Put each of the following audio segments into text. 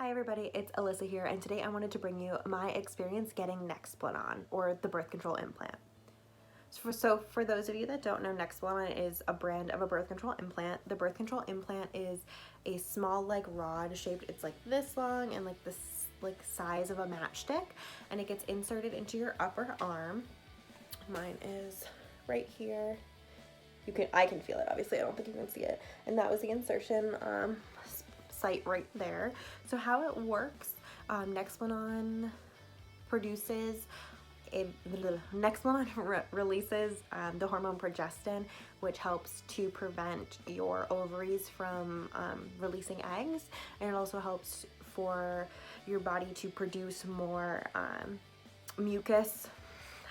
Hi everybody, it's Alyssa here, and today I wanted to bring you my experience getting Nexplanon, or the birth control implant. So for those of you that don't know, Nexplanon is a brand of a birth control implant. The birth control implant is a small rod shaped, it's like this long and like this size of a matchstick, and it gets inserted into your upper arm. Mine is right here. I can feel it, obviously. I don't think you can see it. And that was the insertion site right there. So how it works, Nexplanon releases the hormone progestin, which helps to prevent your ovaries from releasing eggs, and it also helps for your body to produce more mucus.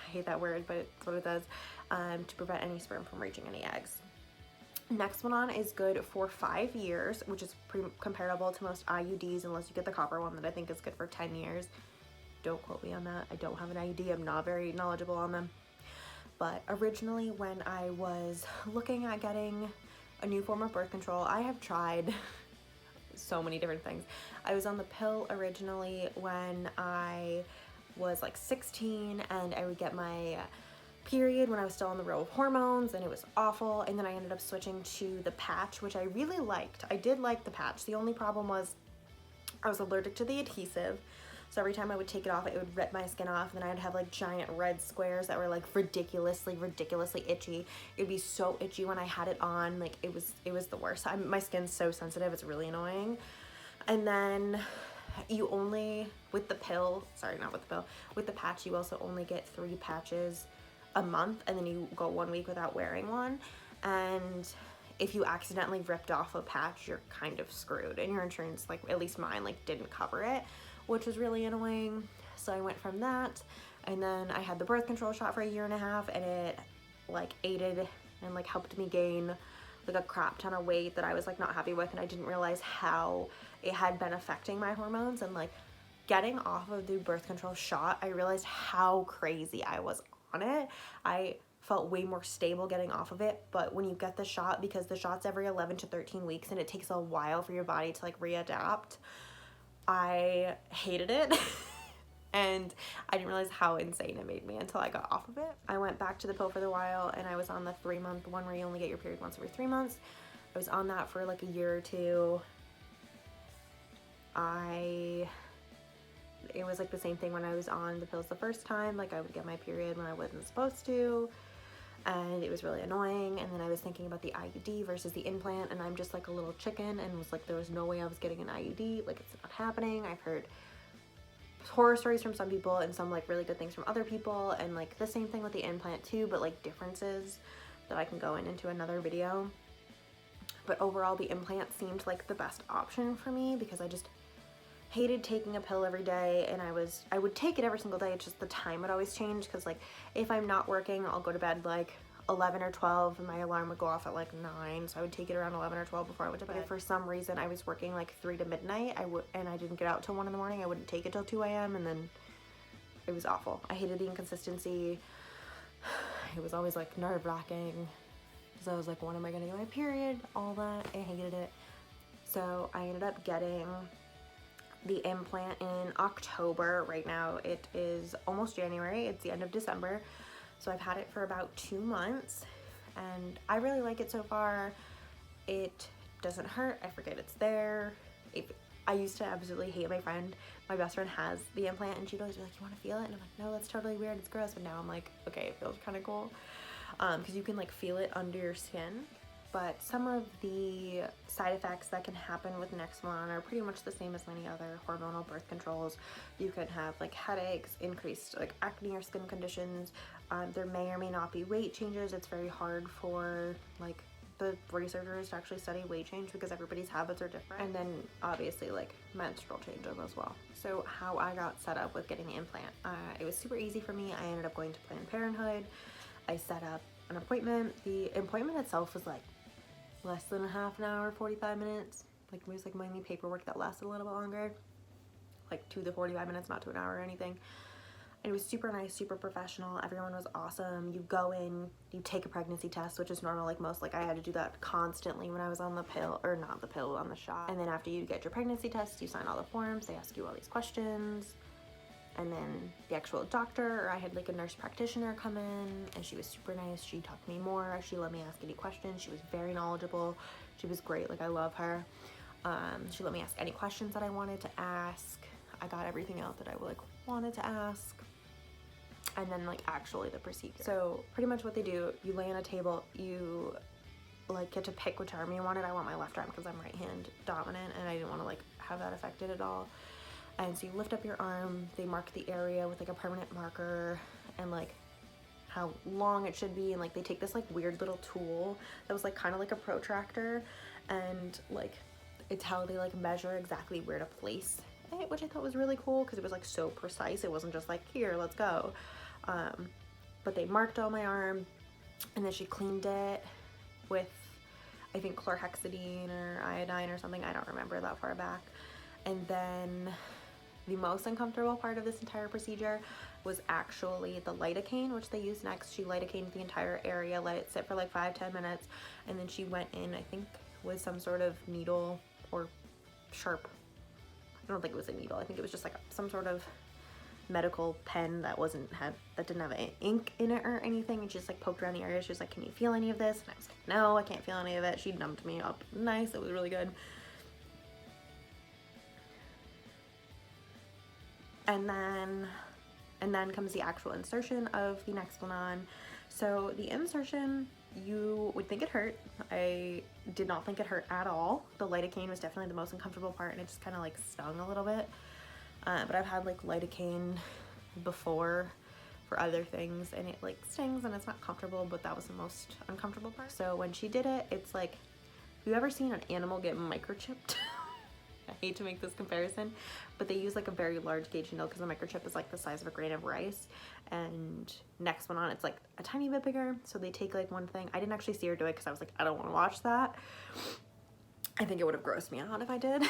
I hate that word, but it's what it does, to prevent any sperm from reaching any eggs. Nexplanon is good for 5 years, which is pretty comparable to most IUDs, unless you get the copper one that I think is good for 10 years. Don't quote me on that. I don't have an IUD. I'm not very knowledgeable on them. But originally, when I was looking at getting a new form of birth control, I have tried so many different things. I was on the pill originally when I was like 16, and I would get my period when I was still on the row of hormones, and it was awful. And then I ended up switching to the patch, which I really liked. I did like the patch. The only problem was I was allergic to the adhesive, so every time I would take it off, it would rip my skin off, and then I'd have like giant red squares that were like ridiculously itchy. It'd be so itchy when I had it on. Like it was the worst. My skin's so sensitive, it's really annoying. And then you only, with the patch, you also only get 3 patches a month, and then you go 1 week without wearing one. And if you accidentally ripped off a patch, you're kind of screwed, and your insurance, like at least mine, like didn't cover it, which was really annoying. So I went from that, and then I had the birth control shot for 1.5 years, and it like aided and like helped me gain like a crap ton of weight that I was like not happy with, and I didn't realize how it had been affecting my hormones. And like getting off of the birth control shot, I realized how crazy I was on it. I felt way more stable getting off of it, but when you get the shot, because the shot's every 11 to 13 weeks and it takes a while for your body to like readapt, I hated it. And I didn't realize how insane it made me until I got off of it. I went back to the pill for a while, and I was on the 3-month one where you only get your period once every 3 months. I was on that for like a year or two. It was like the same thing when I was on the pills the first time. Like I would get my period when I wasn't supposed to, and it was really annoying. And then I was thinking about the IUD versus the implant, and I'm just like a little chicken, and was like, there was no way I was getting an IUD. Like, it's not happening. I've heard horror stories from some people and some like really good things from other people, and like the same thing with the implant too, but like differences that I can go into another video. But overall, the implant seemed like the best option for me, because I just hated taking a pill every day, and I would take it every single day. It's just the time would always change, because like if I'm not working, I'll go to bed like 11 or 12, and my alarm would go off at like 9, so I would take it around 11 or 12 before I went to bed. But if for some reason I was working like 3 to midnight, and I didn't get out till 1 in the morning, I wouldn't take it till 2 a.m. and then it was awful. I hated the inconsistency. It was always like nerve-wracking, because I was like, when am I gonna get my period? All that. I hated it. So I ended up getting the implant in October. Right now it is almost January. It's the end of December. So I've had it for about 2 months, and I really like it so far. It doesn't hurt. I forget it's there. I used to absolutely hate my best friend has the implant, and she'd always be like, you want to feel it? And I'm like, no, that's totally weird. It's gross. But now I'm like, okay, it feels kind of cool, because you can like feel it under your skin. But some of the side effects that can happen with Nexplanon are pretty much the same as many other hormonal birth controls. You can have like headaches, increased like acne or skin conditions. There may or may not be weight changes. It's very hard for like the researchers to actually study weight change, because everybody's habits are different. And then obviously like menstrual changes as well. So how I got set up with getting the implant, it was super easy for me. I ended up going to Planned Parenthood. I set up an appointment. The appointment itself was like less than a half an hour, 45 minutes. Like it was like mainly paperwork that lasted a little bit longer, like 2 to 45 minutes, not to an hour or anything. It was super nice, super professional. Everyone was awesome. You go in, you take a pregnancy test, which is normal, like most, like I had to do that constantly when I was on the pill, or not the pill, on the shot. And then after you get your pregnancy test, you sign all the forms, they ask you all these questions. And then the actual doctor, or I had like a nurse practitioner come in, and she was super nice. She talked to me more. She let me ask any questions. She was very knowledgeable. She was great. Like, I love her. She let me ask any questions that I wanted to ask. I got everything out that I like wanted to ask. And then like actually the procedure. So pretty much what they do, you lay on a table, you like get to pick which arm you wanted. I want my left arm because I'm right hand dominant, and I didn't want to like have that affected at all. And so you lift up your arm, they mark the area with like a permanent marker and like how long it should be, and like they take this like weird little tool that was like kind of like a protractor, and like it's how they like measure exactly where to place it, which I thought was really cool because it was like so precise. It wasn't just like, here, let's go. But they marked all my arm, and then she cleaned it with, I think, chlorhexidine or iodine or something. I don't remember that far back. And then the most uncomfortable part of this entire procedure was actually the lidocaine, which they used next. She lidocained the entire area, let it sit for like 5-10 minutes, and then she went in, I think, with some sort of needle or sharp, I don't think it was a needle, I think it was just like some sort of medical pen that didn't have ink in it or anything, and she just like poked around the area. She was like, can you feel any of this? And I was like, no, I can't feel any of it. She numbed me up nice. It was really good. And then comes the actual insertion of the Nexplanon. So the insertion, you would think it hurt. I did not think it hurt at all. The lidocaine was definitely the most uncomfortable part, and it just kind of like stung a little bit. But I've had like lidocaine before for other things, and it like stings and it's not comfortable, but that was the most uncomfortable part. So when she did it, it's like, have you ever seen an animal get microchipped? I hate to make this comparison, but they use like a very large gauge needle because the microchip is like the size of a grain of rice, and Nexplanon, it's like a tiny bit bigger. So they take like one thing. I didn't actually see her do it because I was like, I don't want to watch that. I think it would have grossed me out if I did.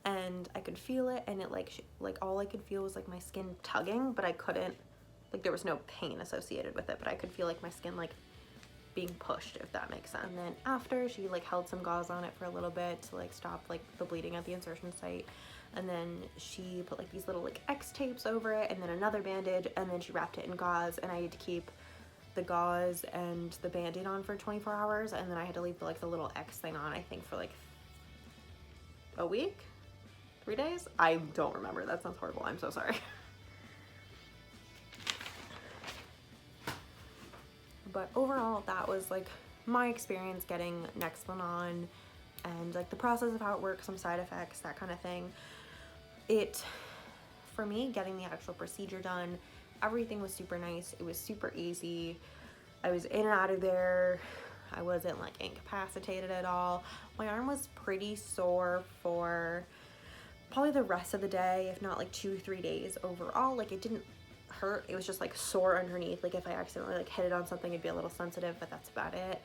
And I could feel it, and it like all I could feel was like my skin tugging, but I couldn't, like there was no pain associated with it, but I could feel like my skin like being pushed, if that makes sense. And then after, she like held some gauze on it for a little bit to like stop like the bleeding at the insertion site, and then she put like these little like X tapes over it, and then another bandage, and then she wrapped it in gauze, and I had to keep the gauze and the band-aid on for 24 hours, and then I had to leave the little X thing on, I think, for like a week, 3 days? I don't remember. That sounds horrible. I'm so sorry. But overall, that was like my experience getting Nexplanon, and like the process of how it works, some side effects, that kind of thing. For me, getting the actual procedure done, everything was super nice. It was super easy. I was in and out of there. I wasn't like incapacitated at all. My arm was pretty sore for probably the rest of the day, if not like 2-3 days overall. Like, it didn't hurt, it was just like sore underneath. Like if I accidentally like hit it on something, it'd be a little sensitive, but that's about it.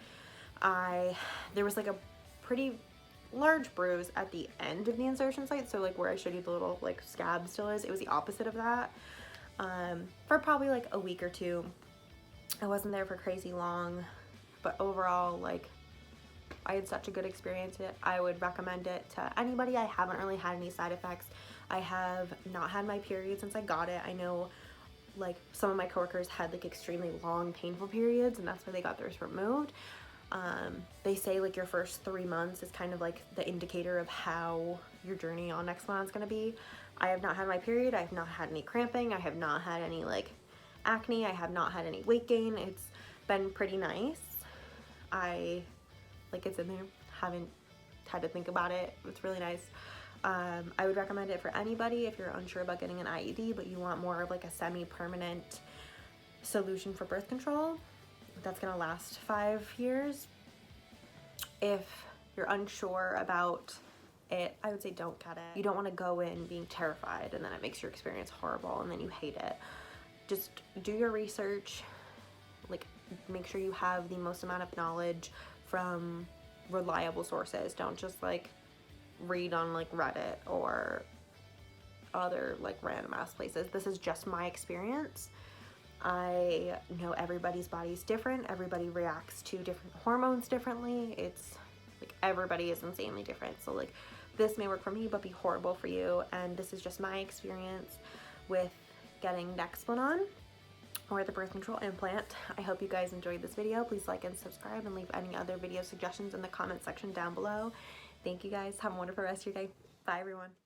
There was like a pretty large bruise at the end of the insertion site, so like where I showed you the little like scab still is, it was the opposite of that. For probably like a week or two. I wasn't there for crazy long, but overall, like, I had such a good experience. I would recommend it to anybody. I haven't really had any side effects. I have not had my period since I got it. I know like some of my coworkers had like extremely long painful periods, and that's why they got theirs removed. They say like your first 3 months is kind of like the indicator of how your journey on Nexplanon is going to be. I have not had my period. I have not had any cramping. I have not had any like acne. I have not had any weight gain. It's been pretty nice. It's in there. Haven't had to think about it. It's really nice. I would recommend it for anybody if you're unsure about getting an IUD, but you want more of like a semi-permanent solution for birth control that's gonna last 5 years. If you're unsure about it, I would say don't get it. You don't want to go in being terrified and then it makes your experience horrible and then you hate it. Just do your research, like make sure you have the most amount of knowledge from reliable sources. Don't just like read on like Reddit or other like random ass places. This is just my experience. I know everybody's body's different. Everybody reacts to different hormones differently. It's like everybody is insanely different. So like this may work for me but be horrible for you. And this is just my experience with getting Nexplanon or the birth control implant. I hope you guys enjoyed this video. Please like and subscribe and leave any other video suggestions in the comment section down below. Thank you guys. Have a wonderful rest of your day. Bye everyone.